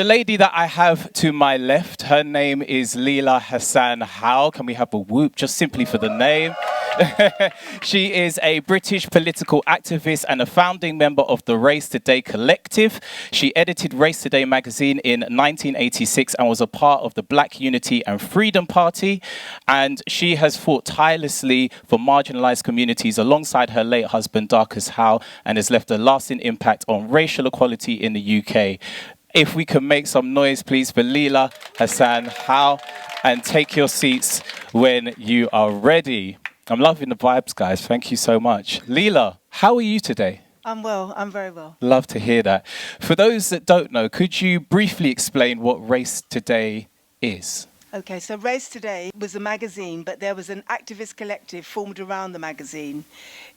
The lady that I have to my left, her name is Leila Hassan Howe. Can we have a whoop just simply for the name? She is a British political activist and a founding member of the Race Today collective. She edited Race Today magazine in 1986 and was a part of the Black Unity and Freedom Party. And she has fought tirelessly for marginalised communities alongside her late husband, Darcus Howe, and has left a lasting impact on racial equality in the UK. If we can make some noise, please, for Leila Hassan Howe, and take your seats when you are ready. I'm loving the vibes, guys. Thank you so much. Leila, how are you today? I'm well. I'm very well. Love to hear that. For those that don't know, could you briefly explain what Race Today is? Okay, so Race Today was a magazine, but there was an activist collective formed around the magazine.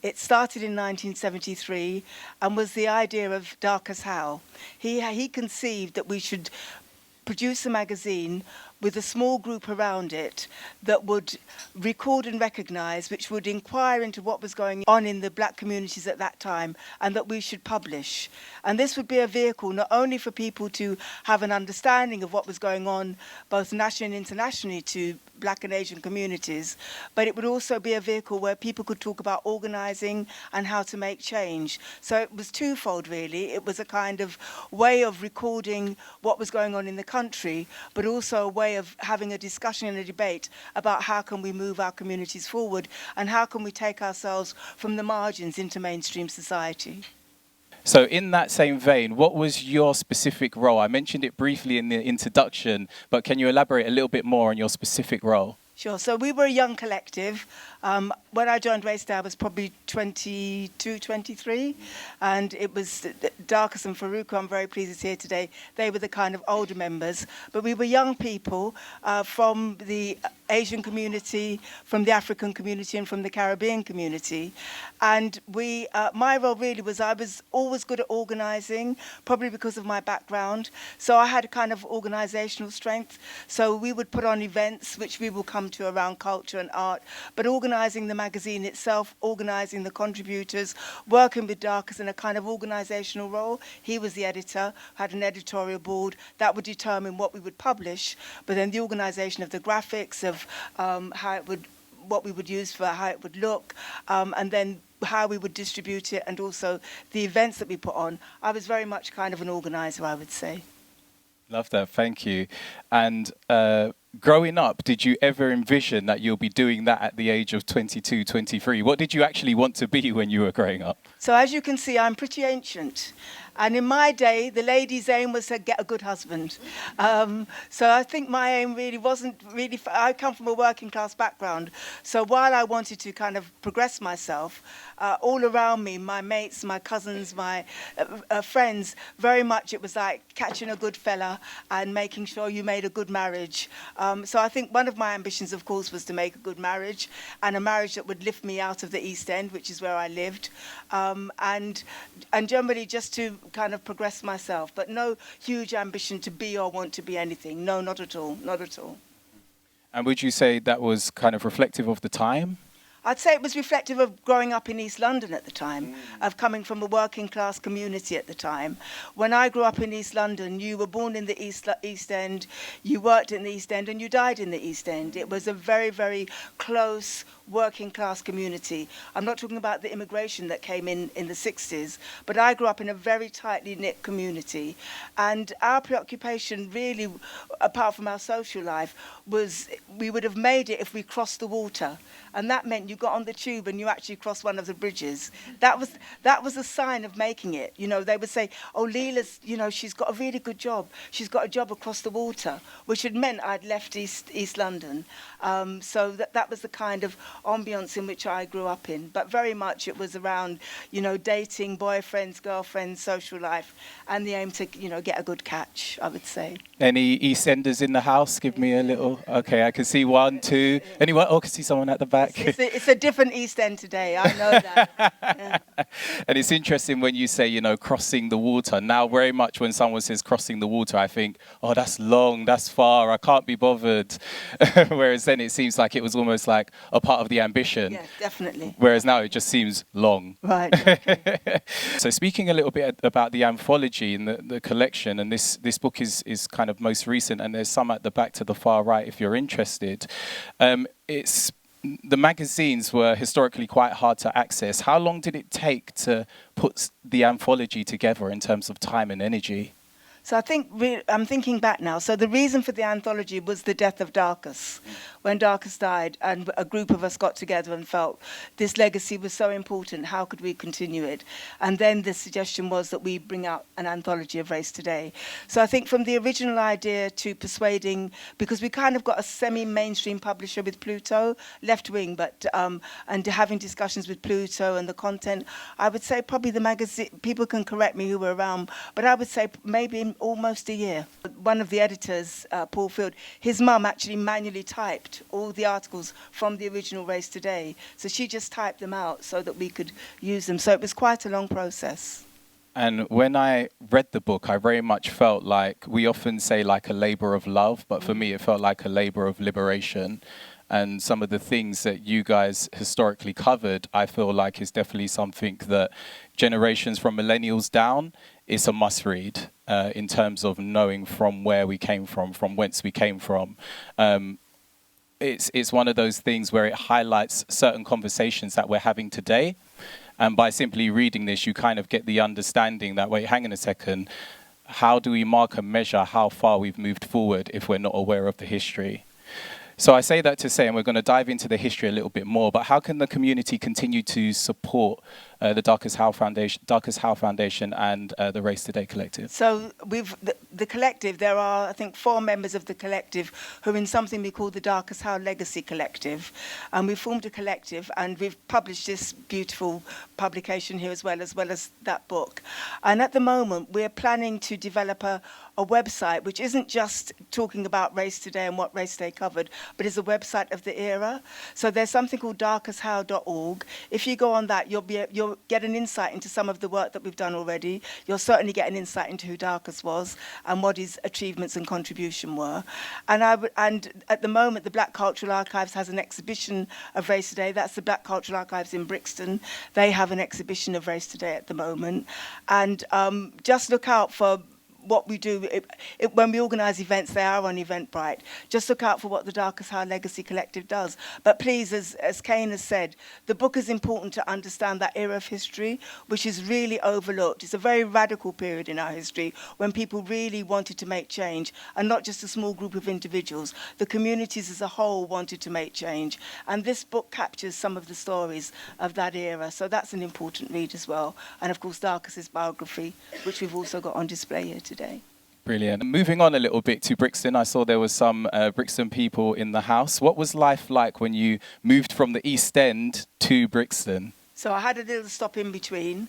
It started in 1973 and was the idea of Darcus Howe. He conceived that we should produce a magazine with a small group around it that would record and recognise, which would inquire into what was going on in the black communities at that time, and that we should publish. And this would be a vehicle not only for people to have an understanding of what was going on, both nationally and internationally, to black and Asian communities, but it would also be a vehicle where people could talk about organising and how to make change. So it was twofold, really. It was a kind of way of recording what was going on in the country, but also a way of having a discussion and a debate about how can we move our communities forward and how can we take ourselves from the margins into mainstream society. So in that same vein, what was your specific role? I mentioned it briefly in the introduction, but can you elaborate a little bit more on your specific role? Sure. So we were a young collective. When I joined Race Today, I was probably 22, 23. And it was Darcus and Farouk, who I'm very pleased is here today. They were the kind of older members. But we were young people from the Asian community, from the African community, and from the Caribbean community. And my role really was I was always good at organising, probably because of my background. So I had a kind of organisational strength. So we would put on events, which we will come to around culture and art, but organising the magazine itself, organising the contributors, working with Darcus in a kind of organisational role. He was the editor, had an editorial board that would determine what we would publish, but then the organisation of the graphics, of what we would use for how it would look, and then how we would distribute it, and also the events that we put on. I was very much kind of an organiser, I would say. Love that, thank you. And growing up, did you ever envision that you'll be doing that at the age of 22, 23? What did you actually want to be when you were growing up? So as you can see, I'm pretty ancient. And in my day, the lady's aim was to get a good husband. So I think my aim really wasn't really... I come from a working class background. So while I wanted to kind of progress myself, all around me, my mates, my cousins, my friends, very much it was like catching a good fella and making sure you made a good marriage. So I think one of my ambitions, of course, was to make a good marriage, and a marriage that would lift me out of the East End, which is where I lived, and generally just to kind of progress myself, but no huge ambition to be or want to be anything. No, not at all, not at all. And would you say that was kind of reflective of the time? I'd say it was reflective of growing up in East London at the time, of coming from a working class community at the time. When I grew up in East London, you were born in the East End, you worked in the East End, and you died in the East End. It was a very, very close working class community. I'm not talking about the immigration that came in the 60s, but I grew up in a very tightly knit community. And our preoccupation really, apart from our social life, was we would have made it if we crossed the water. And that meant you got on the tube and you actually crossed one of the bridges. That was a sign of making it. You know, they would say, oh, Leila's, you know, she's got a really good job. She's got a job across the water, which had meant I'd left East London. So that was the kind of ambience in which I grew up in. But very much it was around, you know, dating, boyfriends, girlfriends, social life, and the aim to, you know, get a good catch, I would say. Any East Enders in the house? Give me a little... Okay, I can see one, two... Anyone? Oh, I can see someone at the back. It's It's a different East End today, I know that. Yeah. And it's interesting when you say, crossing the water. Now, very much when someone says crossing the water, I think, oh, that's long, that's far, I can't be bothered. Whereas then it seems like it was almost like a part of the ambition. Yeah, definitely. Whereas now it just seems long. Right. Okay. So speaking a little bit about the anthology and the collection, and this book is kind of most recent, and there's some at the back to the far right if you're interested. The magazines were historically quite hard to access. How long did it take to put the anthology together in terms of time and energy? So I think I'm thinking back now. So the reason for the anthology was the death of Darcus. When Darcus died, and a group of us got together and felt this legacy was so important, how could we continue it? And then the suggestion was that we bring out an anthology of Race Today. So I think from the original idea to persuading, because we kind of got a semi-mainstream publisher with Pluto, left-wing, but and having discussions with Pluto and the content, I would say probably the magazine, people can correct me who were around, but I would say maybe almost a year. One of the editors, Paul Field, his mum actually manually typed all the articles from the original Race Today. So she just typed them out so that we could use them. So it was quite a long process. And when I read the book, I very much felt like, we often say like a labor of love, but for me it felt like a labor of liberation. And some of the things that you guys historically covered, I feel like is definitely something that generations from millennials down, is a must read in terms of knowing from where we came from whence we came from. It's one of those things where it highlights certain conversations that we're having today. And by simply reading this, you kind of get the understanding that, wait, hang on a second, how do we mark and measure how far we've moved forward if we're not aware of the history? So I say that to say, and we're going to dive into the history a little bit more, but how can the community continue to support the Darcus Howe Foundation and the Race Today Collective? So the collective, there are, I think, 4 members of the collective who are in something we call the Darcus Howe Legacy Collective. And we formed a collective, and we've published this beautiful publication here as well as that book. And at the moment, we're planning to develop a website which isn't just talking about Race Today and what Race Today covered, but is a website of the era. So there's something called darcushowe.org. If you go on that, you'll get an insight into some of the work that we've done already. You'll certainly get an insight into who Darcus was and what his achievements and contribution were. And at the moment, the Black Cultural Archives has an exhibition of Race Today. That's the Black Cultural Archives in Brixton. They have an exhibition of Race Today at the moment. And just look out for what we do. When we organise events, they are on Eventbrite. Just look out for what the Darcus Howe Legacy Collective does. But please, as Kayne has said, the book is important to understand that era of history, which is really overlooked. It's a very radical period in our history when people really wanted to make change, and not just a small group of individuals. The communities as a whole wanted to make change. And this book captures some of the stories of that era. So that's an important read as well. And of course, Darcus's biography, which we've also got on display here today. Brilliant. Moving on a little bit to Brixton, I saw there was some Brixton people in the house. What was life like when you moved from the East End to Brixton? So I had a little stop in between.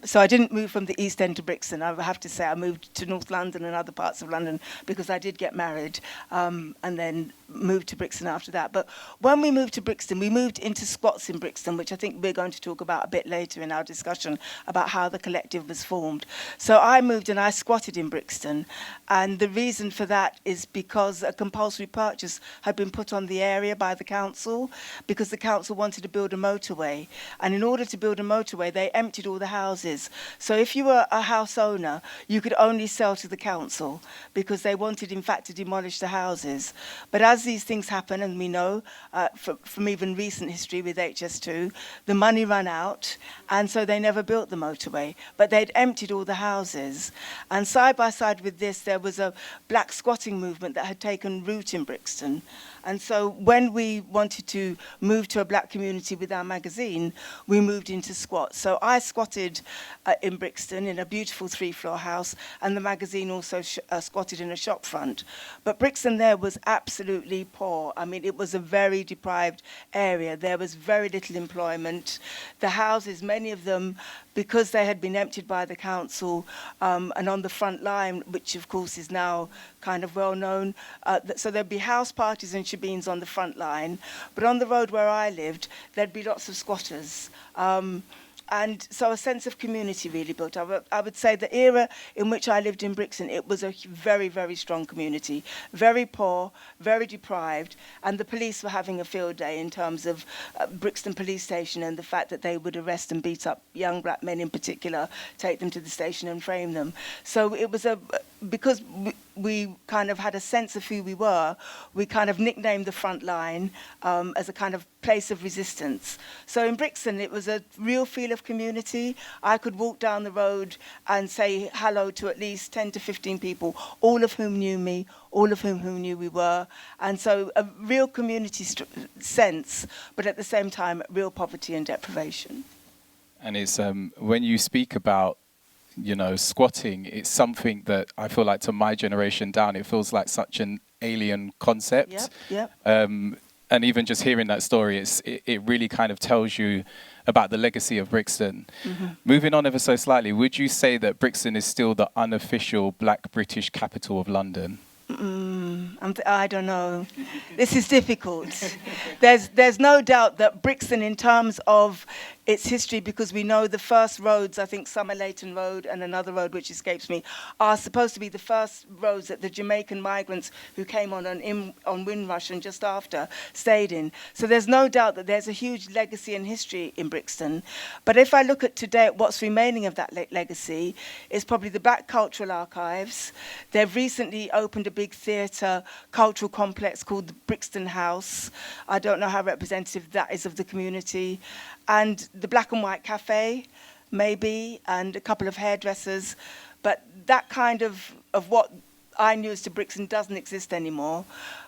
So I didn't move from the East End to Brixton. I have to say I moved to North London and other parts of London because I did get married and then moved to Brixton after that. But when we moved to Brixton, we moved into squats in Brixton, which I think we're going to talk about a bit later in our discussion about how the collective was formed. So I moved and I squatted in Brixton. And the reason for that is because a compulsory purchase had been put on the area by the council because the council wanted to build a motorway. And in order to build a motorway, they emptied all the houses. So if you were a house owner, you could only sell to the council because they wanted, in fact, to demolish the houses. But as these things happen, and we know from even recent history with HS2, the money ran out, and so they never built the motorway. But they'd emptied all the houses. And side by side with this, there was a black squatting movement that had taken root in Brixton. And so when we wanted to move to a black community with our magazine, we moved into squat. So I squatted in Brixton in a beautiful 3-floor house, and the magazine also squatted in a shop front. But Brixton there was absolutely poor. I mean, it was a very deprived area. There was very little employment. The houses, many of them, because they had been emptied by the council, and on the front line, which of course is now kind of well known, so there'd be house parties and shebeens on the front line, but on the road where I lived, there'd be lots of squatters. And so a sense of community really built up. I would say the era in which I lived in Brixton, it was a very, very strong community, very poor, very deprived, and the police were having a field day in terms of Brixton Police Station and the fact that they would arrest and beat up young black men in particular, take them to the station and frame them. So it was because we kind of had a sense of who we were, we kind of nicknamed the front line as a kind of place of resistance. So in Brixton, it was a real feel of community. I could walk down the road and say hello to at least 10 to 15 people, all of whom knew me, all of whom who knew we were. And so a real community sense, but at the same time, real poverty and deprivation. And it's when you speak about squatting, it's something that I feel like to my generation down, it feels like such an alien concept. Yep. And even just hearing that story, it really kind of tells you about the legacy of Brixton. Mm-hmm. Moving on ever so slightly, would you say that Brixton is still the unofficial Black British capital of London? I don't know. This is difficult. There's no doubt that Brixton, in terms of its history, because we know the first roads, I think Summer Leighton Road and another road which escapes me, are supposed to be the first roads that the Jamaican migrants who came on Windrush and just after stayed in. So there's no doubt that there's a huge legacy and history in Brixton. But if I look at today, what's remaining of that legacy is probably the Black Cultural Archives. They've recently opened a big theatre cultural complex called the Brixton House. I don't know how representative that is of the community. And the Black and White Cafe, maybe, and a couple of hairdressers. But that kind of what I knew as to Brixton doesn't exist anymore.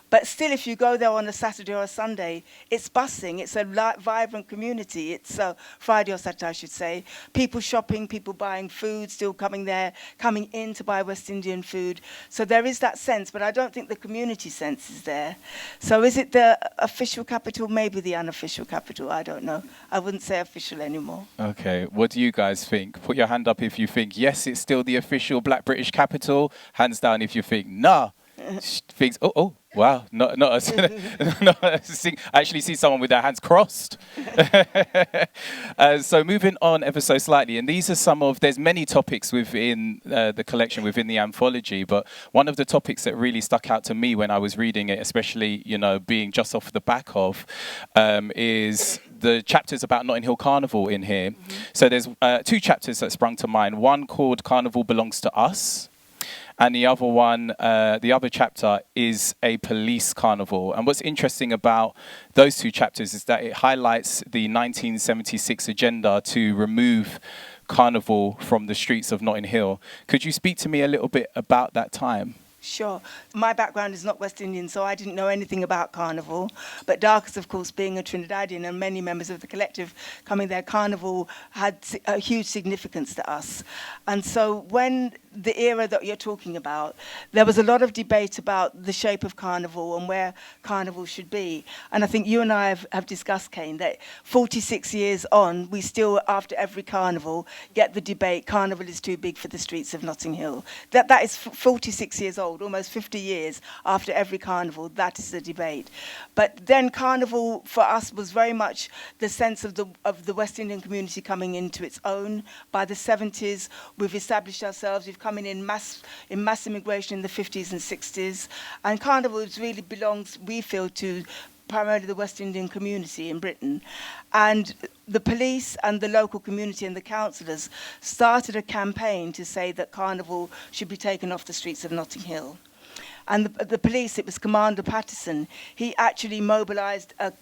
But still, if you go there on a Saturday or a Sunday, it's bustling. It's a vibrant community. It's Friday or Saturday, I should say. People shopping, people buying food, still coming in to buy West Indian food. So there is that sense, but I don't think the community sense is there. So is it the official capital? Maybe the unofficial capital. I don't know. I wouldn't say official anymore. Okay. What do you guys think? Put your hand up if you think, yes, it's still the official Black British capital. Hands down if you think, nah. Thinks, oh, wow, not I actually see someone with their hands crossed. So moving on ever so slightly, and these are there's many topics within the collection, within the anthology, but one of the topics that really stuck out to me when I was reading it, especially, being just off the back of, is the chapters about Notting Hill Carnival in here. Mm-hmm. So there's 2 chapters that sprung to mind, one called Carnival Belongs to Us, and the other one, the other chapter is a police carnival. And what's interesting about those 2 chapters is that it highlights the 1976 agenda to remove carnival from the streets of Notting Hill. Could you speak to me a little bit about that time? Sure. My background is not West Indian, so I didn't know anything about Carnival. But Darkest, of course, being a Trinidadian and many members of the collective coming there, Carnival had a huge significance to us. And so when the era that you're talking about, there was a lot of debate about the shape of Carnival and where Carnival should be. And I think you and I have discussed, Kayne, that 46 years on, we still, after every Carnival, get the debate, Carnival is too big for the streets of Notting Hill. That is 46 years old, almost 50 years after every Carnival, that is the debate. But then Carnival, for us, was very much the sense of the West Indian community coming into its own. By the 70s, we've established ourselves, we've come in mass immigration in the 50s and 60s. And Carnival really belongs, we feel, to primarily the West Indian community in Britain. And the police and the local community and the councillors started a campaign to say that Carnival should be taken off the streets of Notting Hill. And the police, it was Commander Patterson, he actually mobilised a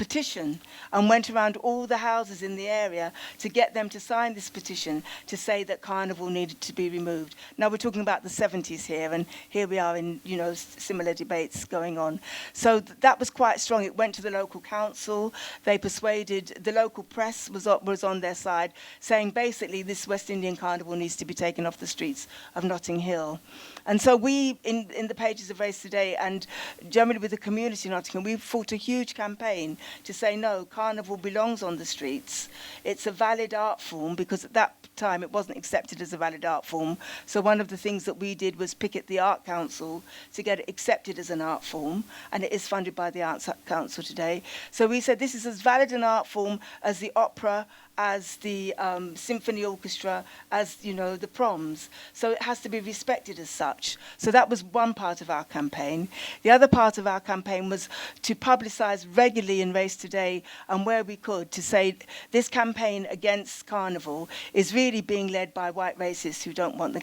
petition and went around all the houses in the area to get them to sign this petition to say that Carnival needed to be removed. Now we're talking about the 70s here, and here we are in, you know, similar debates going on. So that was quite strong. It went to the local council. They persuaded, the local press was on their side, saying basically this West Indian Carnival needs to be taken off the streets of Notting Hill. And so we, in the pages of Race Today, and generally with the community in Nottingham, we fought a huge campaign to say, no, Carnival belongs on the streets. It's a valid art form, because at that time it wasn't accepted as a valid art form. So one of the things that we did was picket the Art Council to get it accepted as an art form, and it is funded by the Arts Council today. So we said this is as valid an art form as the opera, as the symphony orchestra, as, you know, the proms. So it has to be respected as such. So that was one part of our campaign. The other part of our campaign was to publicise regularly in Race Today, and where we could, to say this campaign against Carnival is really being led by white racists who don't want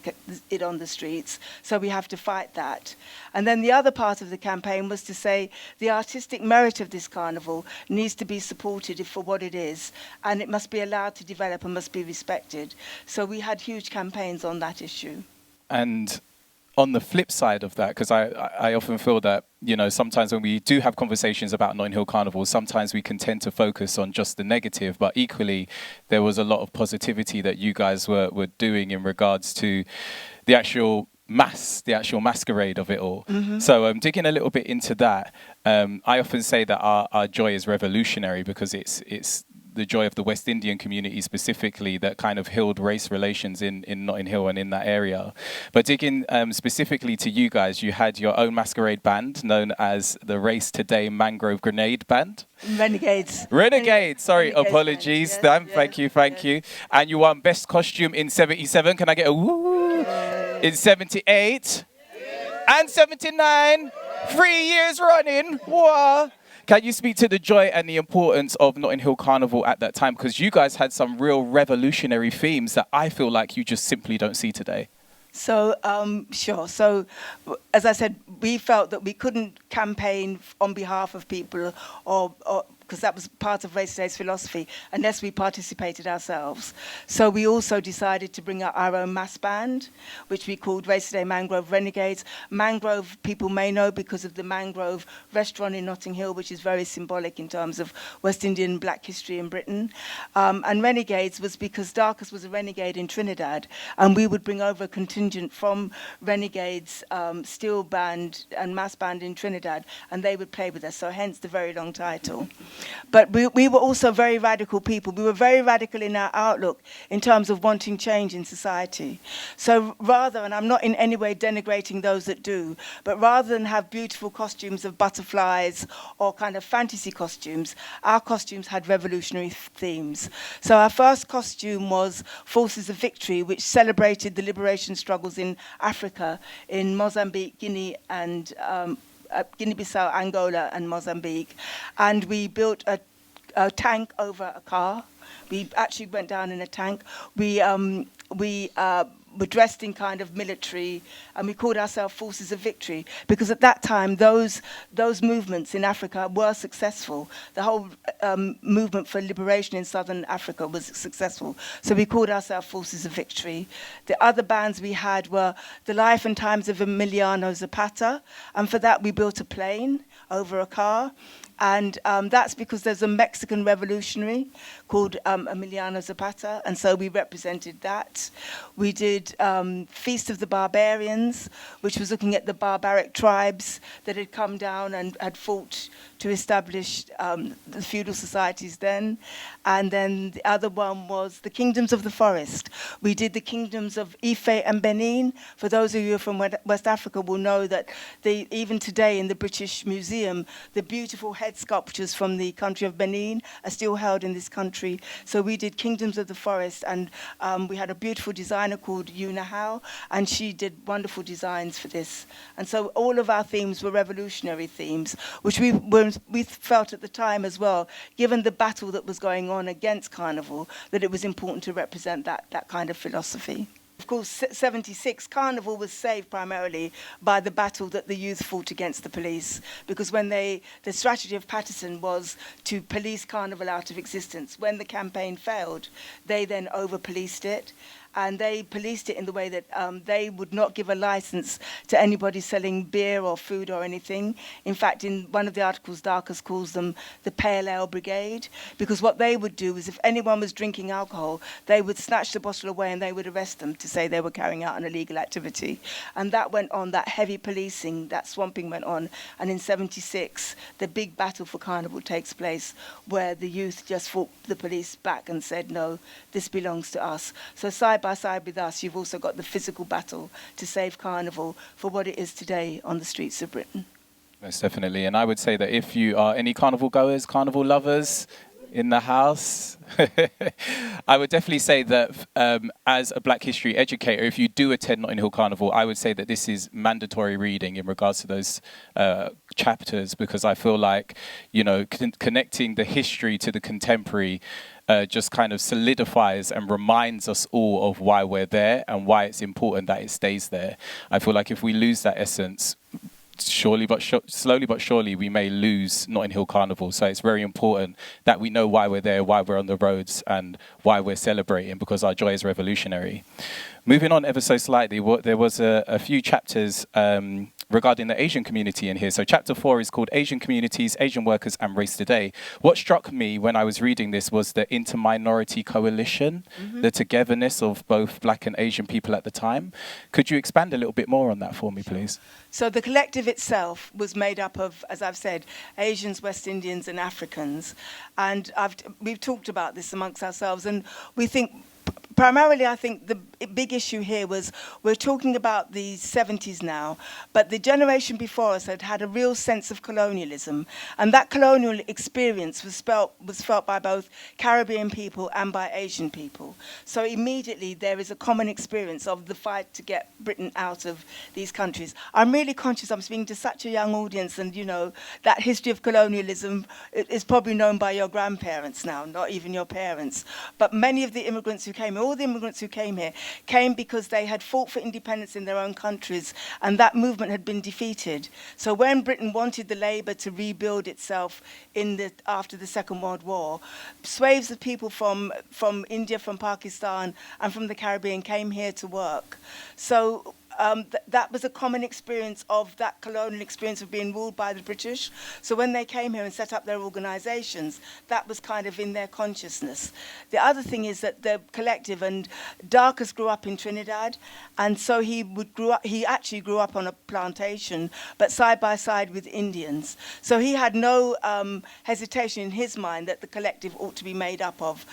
it on the streets. So we have to fight that. And then the other part of the campaign was to say the artistic merit of this Carnival needs to be supported for what it is, and it must be allowed to develop and must be respected. So we had huge campaigns on that issue. And on the flip side of that, because I often feel that, you know, sometimes when we do have conversations about Notting Hill Carnival, sometimes we can tend to focus on just the negative, but equally there was a lot of positivity that you guys were doing in regards to the actual masquerade of it all. Mm-hmm. So digging a little bit into that, I often say that our joy is revolutionary, because it's the joy of the West Indian community specifically that kind of healed race relations in Notting Hill and in that area. But digging specifically to you guys, you had your own masquerade band known as the Race Today Mangrove Grenade Band. Renegades. Sorry, apologies. Yes, Thank you. And you won Best Costume in 77. Can I get a woo? In 78 and 79. 3 years running. What? Can you speak to the joy and the importance of Notting Hill Carnival at that time? Because you guys had some real revolutionary themes that I feel like you just simply don't see today. So, sure. So, as I said, we felt that we couldn't campaign on behalf of people or because that was part of Race Today's philosophy, unless we participated ourselves. So we also decided to bring out our own mass band, which we called Race Today Mangrove Renegades. Mangrove, people may know because of the Mangrove restaurant in Notting Hill, which is very symbolic in terms of West Indian black history in Britain. And Renegades was because Darkus was a renegade in Trinidad, and we would bring over a contingent from Renegades, steel band and mass band in Trinidad, and they would play with us, so hence the very long title. But we were also very radical people. We were very radical in our outlook in terms of wanting change in society. So rather, and I'm not in any way denigrating those that do, but rather than have beautiful costumes of butterflies or kind of fantasy costumes, our costumes had revolutionary themes. So our first costume was Forces of Victory, which celebrated the liberation struggles in Africa, in Mozambique, Guinea, and Guinea-Bissau, Angola, and Mozambique. And we built a tank over a car. We actually went down in a tank. We were dressed in kind of military, and we called ourselves Forces of Victory, because at that time those movements in Africa were successful. The whole movement for liberation in southern Africa was successful. So we called ourselves Forces of Victory. The other bands we had were The Life and Times of Emiliano Zapata, and for that we built a plane over a car. And that's because there's a Mexican revolutionary called Emiliano Zapata, and so we represented that. We did Feast of the Barbarians, which was looking at the barbaric tribes that had come down and had fought to establish the feudal societies then. And then the other one was the Kingdoms of the Forest. We did the Kingdoms of Ife and Benin. For those of you from West Africa will know that even today in the British Museum, the beautiful head sculptures from the country of Benin are still held in this country. So we did Kingdoms of the Forest, and we had a beautiful designer called Leila Howe, and she did wonderful designs for this. And so all of our themes were revolutionary themes, which we felt at the time as well, given the battle that was going on against Carnival, that it was important to represent that kind of philosophy. Of course, 76 Carnival was saved primarily by the battle that the youth fought against the police, because when the strategy of Patterson was to police Carnival out of existence. When the campaign failed, they then over-policed it. And they policed it in the way that they would not give a license to anybody selling beer or food or anything. In fact, in one of the articles, Darkus calls them the Pale Ale Brigade, because what they would do is if anyone was drinking alcohol, they would snatch the bottle away and they would arrest them to say they were carrying out an illegal activity. And that went on, that heavy policing, that swamping went on. And in 76, the big battle for Carnival takes place where the youth just fought the police back and said, no, this belongs to us. So side by side with us, you've also got the physical battle to save Carnival for what it is today on the streets of Britain. Most definitely. And I would say that if you are any Carnival goers, Carnival lovers in the house, I would definitely say that as a Black history educator, if you do attend Notting Hill Carnival, I would say that this is mandatory reading in regards to those chapters, because I feel like, you know, connecting the history to the contemporary just kind of solidifies and reminds us all of why we're there and why it's important that it stays there. I feel like if we lose that essence, slowly but surely we may lose Notting Hill Carnival. So it's very important that we know why we're there, why we're on the roads, and why we're celebrating, because our joy is revolutionary. Moving on ever so slightly, there was a few chapters regarding the Asian community in here. So chapter 4 is called Asian Communities, Asian Workers and Race Today. What struck me when I was reading this was the inter-minority coalition, the togetherness of both Black and Asian people at the time. Could you expand a little bit more on that for me, please? So the collective itself was made up of, as I've said, Asians, West Indians and Africans. And we've talked about this amongst ourselves, and we think primarily, I think the big issue here was we're talking about the 70s now, but the generation before us had had a real sense of colonialism, and that colonial experience was felt by both Caribbean people and by Asian people. So immediately there is a common experience of the fight to get Britain out of these countries. I'm really conscious I'm speaking to such a young audience, and you know that history of colonialism is probably known by your grandparents now, not even your parents. But many of the immigrants who came, all the immigrants who came here, came because they had fought for independence in their own countries, and that movement had been defeated. So when Britain wanted the Labour to rebuild itself after the Second World War, swathes of people from India, from Pakistan, and from the Caribbean came here to work. So that was a common experience of that colonial experience of being ruled by the British. So when they came here and set up their organisations, that was kind of in their consciousness. The other thing is that the collective, and Darkus grew up in Trinidad, and so he actually grew up on a plantation, but side by side with Indians. So he had no hesitation in his mind that the collective ought to be made up of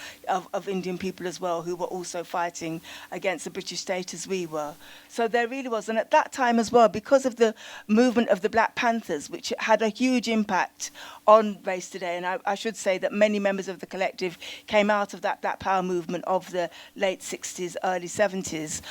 Indian people as well, who were also fighting against the British state as we were. So there really was. And at that time as well, because of the movement of the Black Panthers, which had a huge impact on Race Today, and I should say that many members of the collective came out of that Black Power movement of the late 60s, early 70s.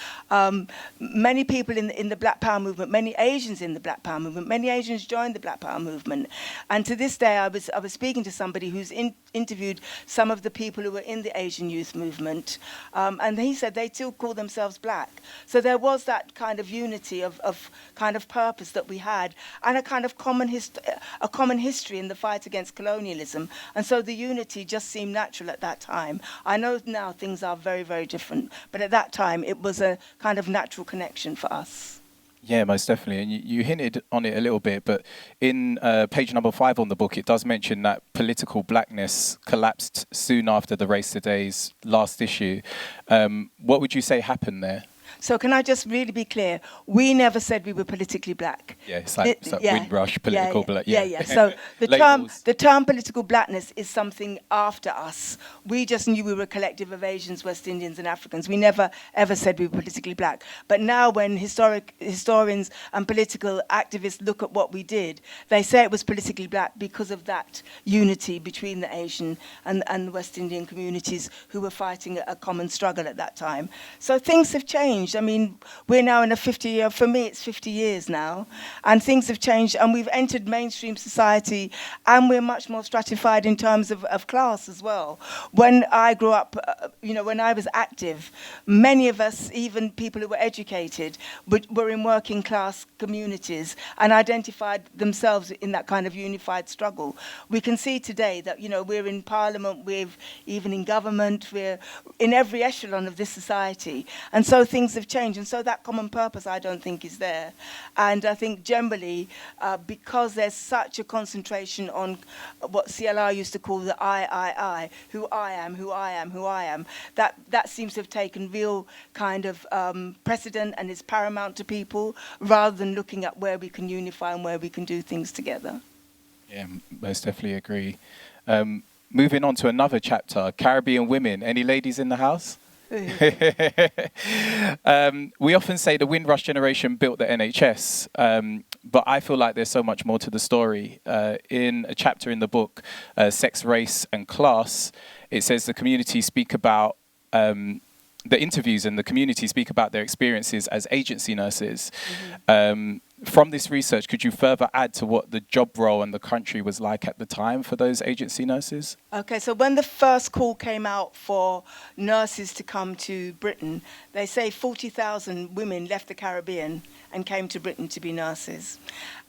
Many people in the Black Power movement, many Asians in the Black Power movement, many Asians joined the Black Power movement. And to this day, I was speaking to somebody who's interviewed some of the people who were in the Asian youth movement, and he said they still call themselves Black. So there was that kind of unity of kind of purpose that we had, and a kind of common history in the fight against colonialism. And so the unity just seemed natural at that time. I know now things are very, very different, but at that time it was a kind of natural connection for us. Yeah, most definitely. And you hinted on it a little bit, but in page number 5 on the book, it does mention that political blackness collapsed soon after the Race Today's last issue. What would you say happened there? So can I just really be clear? We never said we were politically black. Yeah, it's like Windrush, political black. Yeah. So the term political blackness is something after us. We just knew we were a collective of Asians, West Indians and Africans. We never, ever said we were politically black. But now when historians and political activists look at what we did, they say it was politically black because of that unity between the Asian and the West Indian communities who were fighting a common struggle at that time. So things have changed. changed. I mean, we're now in a 50-year, for me it's 50 years now, and things have changed, and we've entered mainstream society, and we're much more stratified in terms of class as well. When I grew up, when I was active, many of us, even people who were educated, were in working class communities and identified themselves in that kind of unified struggle. We can see today that, we're in parliament, we're even in government, we're in every echelon of this society. And so things have changed. And so that common purpose, I don't think, is there. And I think generally, because there's such a concentration on what CLR used to call the I, who I am, who I am, who I am, that seems to have taken real kind of precedent and is paramount to people, rather than looking at where we can unify and where we can do things together. Yeah, most definitely agree. Moving on to another chapter, Caribbean women. Any ladies in the house? We often say the Windrush generation built the NHS, but I feel like there's so much more to the story. In a chapter in the book, Sex, Race and Class, it says the community speak about the interviews and the community speak about their experiences as agency nurses. Mm-hmm. From this research, could you further add to what the job role in the country was like at the time for those agency nurses? Okay, so when the first call came out for nurses to come to Britain, they say 40,000 women left the Caribbean and came to Britain to be nurses.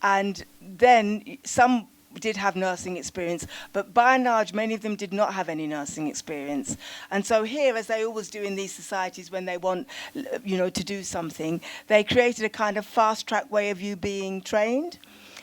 And then some did have nursing experience, but by and large, many of them did not have any nursing experience. And so here, as they always do in these societies when they want, to do something, they created a kind of fast-track way of you being trained.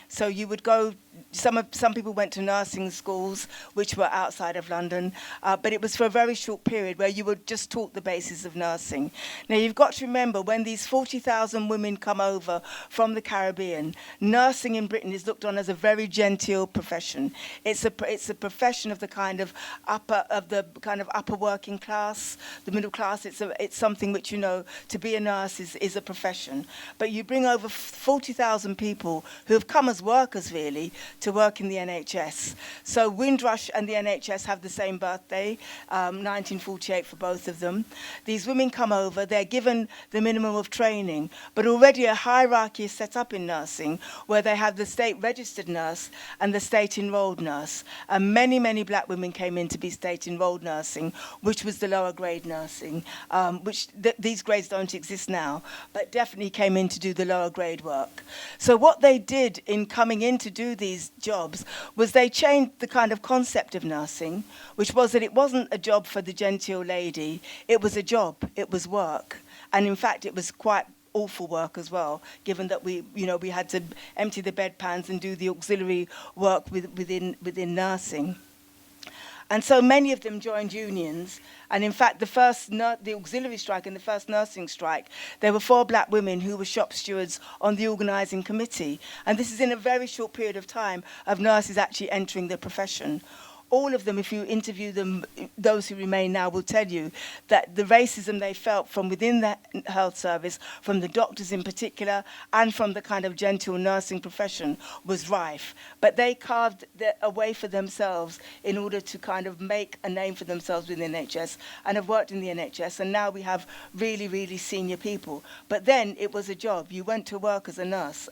So you would go, some people went to nursing schools, which were outside of London, but it was for a very short period where you were just taught the basis of nursing. Now, you've got to remember, when these 40,000 women come over from the Caribbean, nursing in Britain is looked on as a very genteel profession. It's a profession of the kind of upper working class, the middle class. It's something which, to be a nurse is a profession. But you bring over 40,000 people who have come as workers, really, to work in the NHS. So Windrush and the NHS have the same birthday, 1948 for both of them. These women come over, they're given the minimum of training, but already a hierarchy is set up in nursing where they have the state-registered nurse and the state-enrolled nurse. And many, many black women came in to be state-enrolled nursing, which was the lower grade nursing, which these grades don't exist now, but definitely came in to do the lower grade work. So what they did in coming in to do these jobs was they changed the kind of concept of nursing, which was that it wasn't a job for the genteel lady, it was a job, it was work. And in fact, it was quite awful work as well, given that we had to empty the bedpans and do the auxiliary work within nursing. And so many of them joined unions. And in fact, the auxiliary strike and the first nursing strike, there were 4 black women who were shop stewards on the organising committee. And this is in a very short period of time of nurses actually entering the profession. All of them, if you interview them, those who remain now will tell you that the racism they felt from within the health service, from the doctors in particular, and from the kind of gentle nursing profession was rife. But they carved a way for themselves in order to kind of make a name for themselves within the NHS and have worked in the NHS. And now we have really, really senior people. But then it was a job. You went to work as a nurse.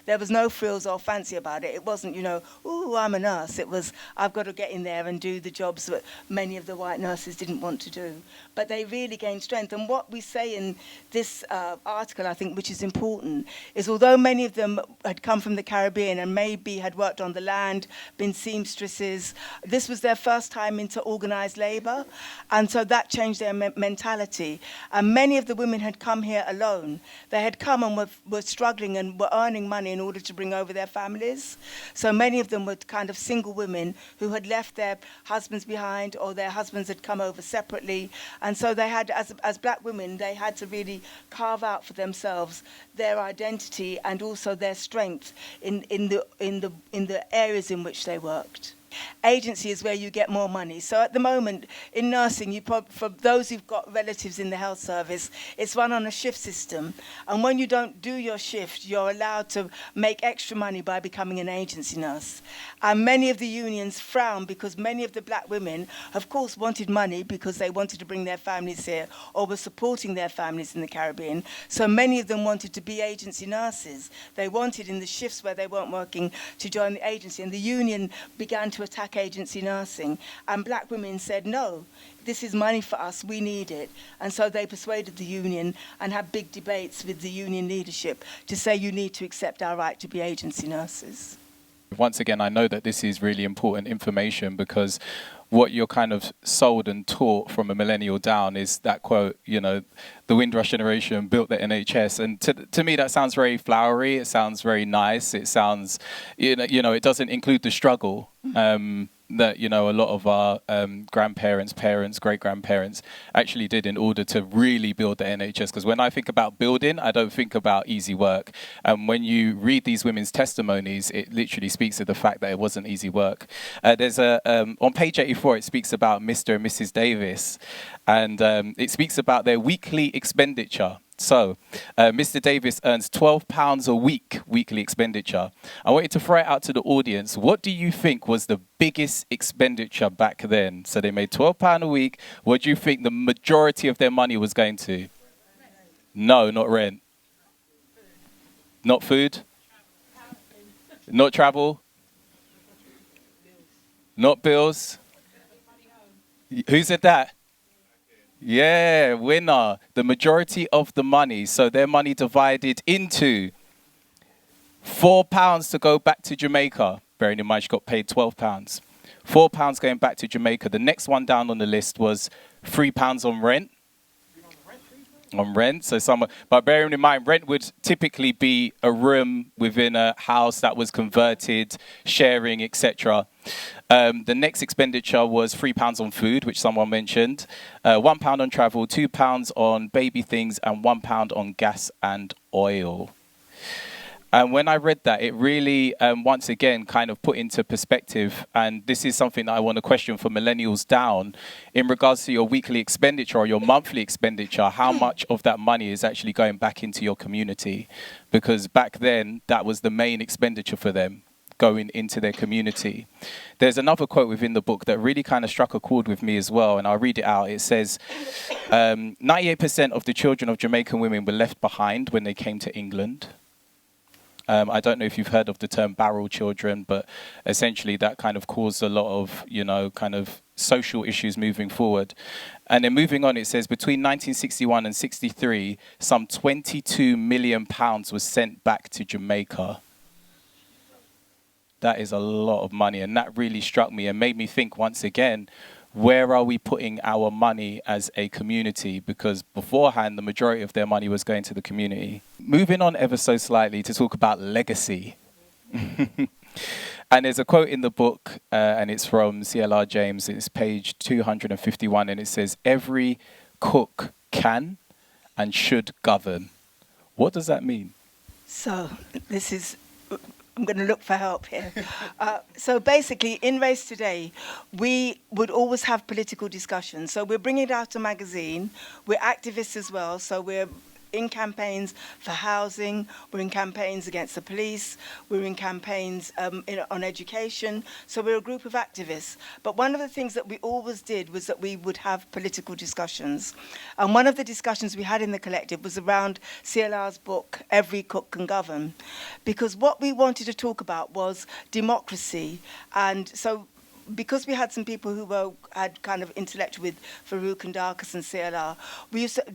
There was no frills or fancy about it. It wasn't, ooh, I'm a nurse. It was, I've got to get in there and do the jobs that many of the white nurses didn't want to do. But they really gained strength. And what we say in this article, I think, which is important, is although many of them had come from the Caribbean and maybe had worked on the land, been seamstresses, this was their first time into organised labour. And so that changed their mentality. And many of the women had come here alone. They had come and were struggling and were earning money in order to bring over their families. So many of them were kind of single women who had left their husbands behind, or their husbands had come over separately. And so they had, as black women, they had to really carve out for themselves their identity and also their strength in the areas in which they worked. Agency is where you get more money. So at the moment, in nursing, for those who've got relatives in the health service, it's run on a shift system. And when you don't do your shift, you're allowed to make extra money by becoming an agency nurse. And many of the unions frown because many of the black women, of course, wanted money because they wanted to bring their families here or were supporting their families in the Caribbean. So many of them wanted to be agency nurses. They wanted in the shifts where they weren't working to join the agency. And the union began to attack agency nursing. And black women said, no, this is money for us, we need it. And so they persuaded the union and had big debates with the union leadership to say you need to accept our right to be agency nurses. Once again, I know that this is really important information because what you're kind of sold and taught from a millennial down is that quote, you know, the Windrush generation built the NHS. And to me, that sounds very flowery. It sounds very nice. It sounds, you know, it doesn't include the struggle that, you know, a lot of our grandparents, parents, great-grandparents actually did in order to really build the NHS. Because when I think about building, I don't think about easy work. And when you read these women's testimonies, it literally speaks of the fact that it wasn't easy work. There's on page 84, it speaks about Mr. and Mrs. Davis. And it speaks about their weekly expenditure. So, Mr. Davis earns £12 a week, weekly expenditure. I want you to throw it out to the audience. What do you think was the biggest expenditure back then? So they made £12 a week. What do you think the majority of their money was going to? No, not rent. Not food? Not travel? Not bills? Who said that? Yeah, winner. The majority of the money. So their money divided into £4 to go back to Jamaica. Bearing in mind she got paid £12. £4 going back to Jamaica. The next one down on the list was £3 on rent. On rent. So but bearing in mind, rent would typically be a room within a house that was converted, sharing, etc. The next expenditure was £3 on food, which someone mentioned, £1 on travel, £2 on baby things, and £1 on gas and oil. And when I read that, it really, once again, kind of put into perspective, and this is something that I want to question for millennials down, in regards to your weekly expenditure or your monthly expenditure, how much of that money is actually going back into your community? Because back then, that was the main expenditure for them, going into their community. There's another quote within the book that really kind of struck a chord with me as well, and I'll read it out. It says, 98% of the children of Jamaican women were left behind when they came to England. I don't know if you've heard of the term barrel children, but essentially that kind of caused a lot of, you know, kind of social issues moving forward. And then moving on, it says between 1961 and 63, some £22 million was sent back to Jamaica. That is a lot of money, and that really struck me and made me think once again, where are we putting our money as a community? Because beforehand, the majority of their money was going to the community. Moving on ever so slightly to talk about legacy. And there's a quote in the book, and it's from CLR James. It's page 251, and it says, "Every cook can and should govern." What does that mean? So this is... I'm going to look for help here. So basically, in Race Today, we would always have political discussions. So we're bringing out a magazine. We're activists as well. So we're in campaigns for housing. We're in campaigns against the police. We're in campaigns on education. So we're a group of activists. But one of the things that we always did was that we would have political discussions. And one of the discussions we had in the collective was around CLR's book, Every Cook Can Govern. Because what we wanted to talk about was democracy. And so because we had some people who had kind of intellect with Farouk and Darkus and CLR,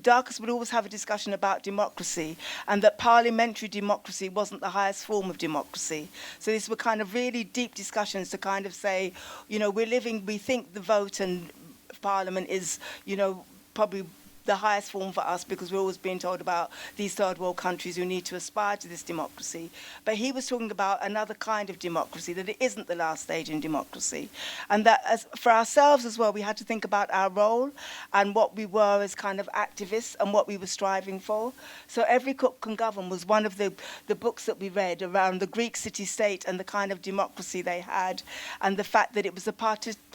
Darkus would always have a discussion about democracy and that parliamentary democracy wasn't the highest form of democracy. So these were kind of really deep discussions to kind of say, you know, we think the vote and parliament is, you know, probably the highest form for us, because we're always being told about these third world countries who need to aspire to this democracy. But he was talking about another kind of democracy, that it isn't the last stage in democracy. And that for ourselves as well, we had to think about our role and what we were as kind of activists and what we were striving for. So Every Cook Can Govern was one of the books that we read around the Greek city-state and the kind of democracy they had, and the fact that it was a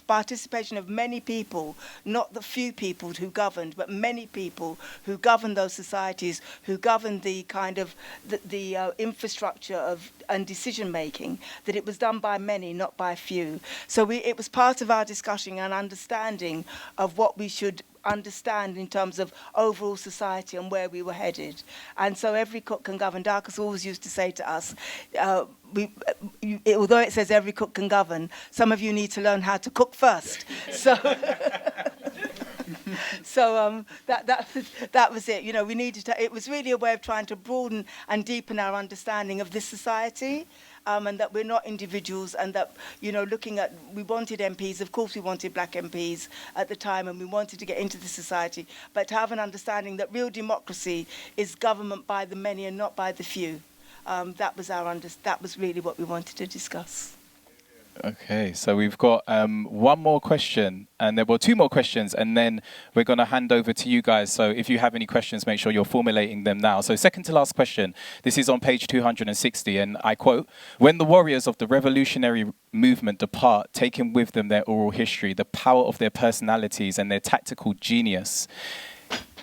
participation of many people, not the few people who governed, but many people who governed those societies, who governed the kind of the infrastructure of and decision making, that it was done by many, not by few. So it was part of our discussion and understanding of what we should understand in terms of overall society and where we were headed. And so Every Cook Can Govern. Darcus always used to say to us, although it says every cook can govern, some of you need to learn how to cook first. So, that was it. You know, we needed to. It was really a way of trying to broaden and deepen our understanding of this society. And that we're not individuals, and that, you know, looking at, we wanted MPs, of course we wanted black MPs at the time, and we wanted to get into the society, but to have an understanding that real democracy is government by the many and not by the few. That was really what we wanted to discuss. Okay, so we've got one more question, and there were two more questions, and then we're going to hand over to you guys. So if you have any questions, make sure you're formulating them now. So second to last question, this is on page 260, and I quote, "When the warriors of the revolutionary movement depart, taking with them their oral history, the power of their personalities, and their tactical genius,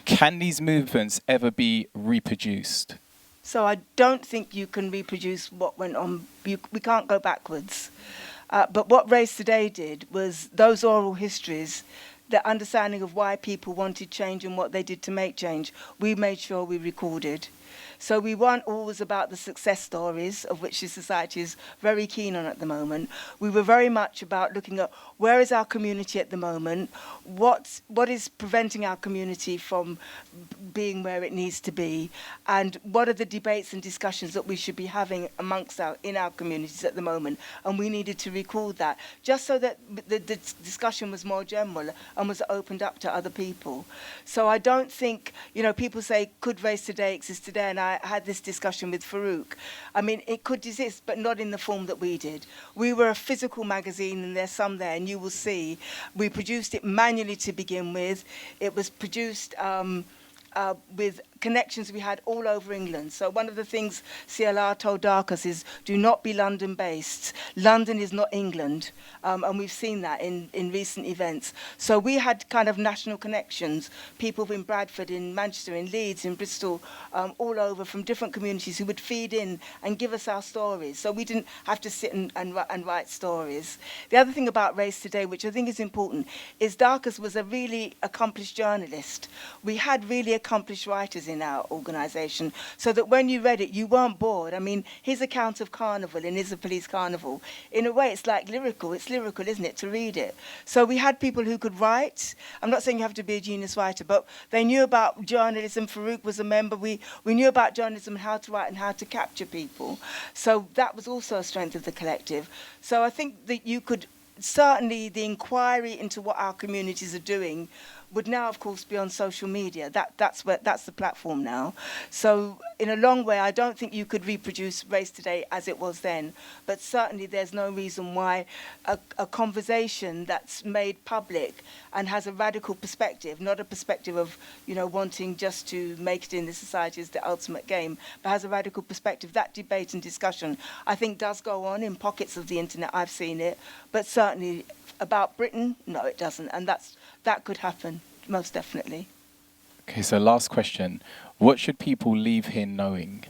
can these movements ever be reproduced?" So I don't think you can reproduce what went on. We can't go backwards. But what Race Today did was those oral histories, the understanding of why people wanted change and what they did to make change, we made sure we recorded. So we weren't always about the success stories, of which the society is very keen on at the moment. We were very much about looking at where is our community at the moment, what is preventing our community from being where it needs to be, and what are the debates and discussions that we should be having in our communities at the moment. And we needed to record that, just so that the discussion was more general and was opened up to other people. So I don't think, you know, people say, could Race Today exist today? And I had this discussion with Farouk. I mean, it could exist, but not in the form that we did. We were a physical magazine, and there's some there, and you will see. We produced it manually to begin with. It was produced with connections we had all over England. So one of the things CLR told Darcus is, do not be London-based. London is not England, and we've seen that in recent events. So we had kind of national connections, people in Bradford, in Manchester, in Leeds, in Bristol, all over from different communities who would feed in and give us our stories. So we didn't have to sit and write stories. The other thing about Race Today, which I think is important, is Darcus was a really accomplished journalist. We had really accomplished writers in our organisation, so that when you read it, you weren't bored. I mean, his account of Carnival in Is a Police Carnival, in a way, it's like lyrical. It's lyrical, isn't it, to read it? So we had people who could write. I'm not saying you have to be a genius writer, but they knew about journalism. Farouk was a member. We knew about journalism, how to write and how to capture people. So that was also a strength of the collective. So I think that you could, certainly the inquiry into what our communities are doing would now, of course, be on social media. That's the platform now. So in a long way, I don't think you could reproduce Race Today as it was then, but certainly there's no reason why a conversation that's made public and has a radical perspective, not a perspective of, you know, wanting just to make it in the society as the ultimate game, but has a radical perspective. That debate and discussion, I think, does go on in pockets of the internet. I've seen it, but certainly about Britain, no, it doesn't, and that could happen, most definitely. Okay, so last question. What should people leave here knowing?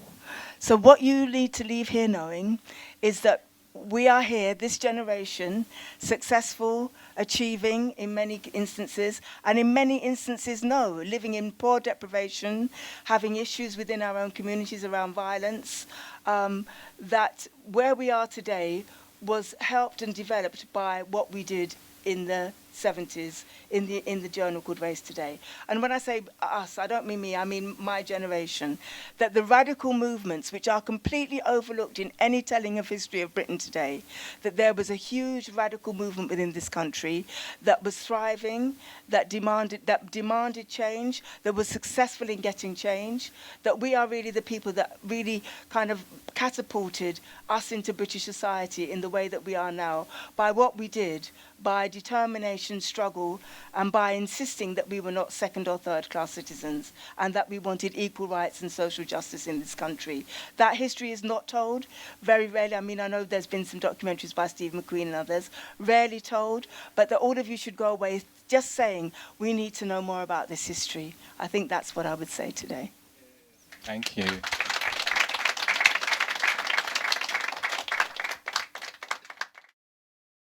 So what you need to leave here knowing is that we are here, this generation, successful, achieving in many instances, and in many instances, no, living in poor deprivation, having issues within our own communities around violence, that where we are today was helped and developed by what we did in the 70s in the journal called Race Today. And when I say us, I don't mean me, I mean my generation, that the radical movements, which are completely overlooked in any telling of history of Britain today, that there was a huge radical movement within this country that was thriving, that demanded change, that was successful in getting change, that we are really the people that really kind of catapulted us into British society in the way that we are now by what we did, by determination, struggle, and by insisting that we were not second or third class citizens and that we wanted equal rights and social justice in this country. That history is not told, very rarely. I mean, I know there's been some documentaries by Steve McQueen and others, rarely told, but that all of you should go away just saying, we need to know more about this history. I think that's what I would say today. Thank you.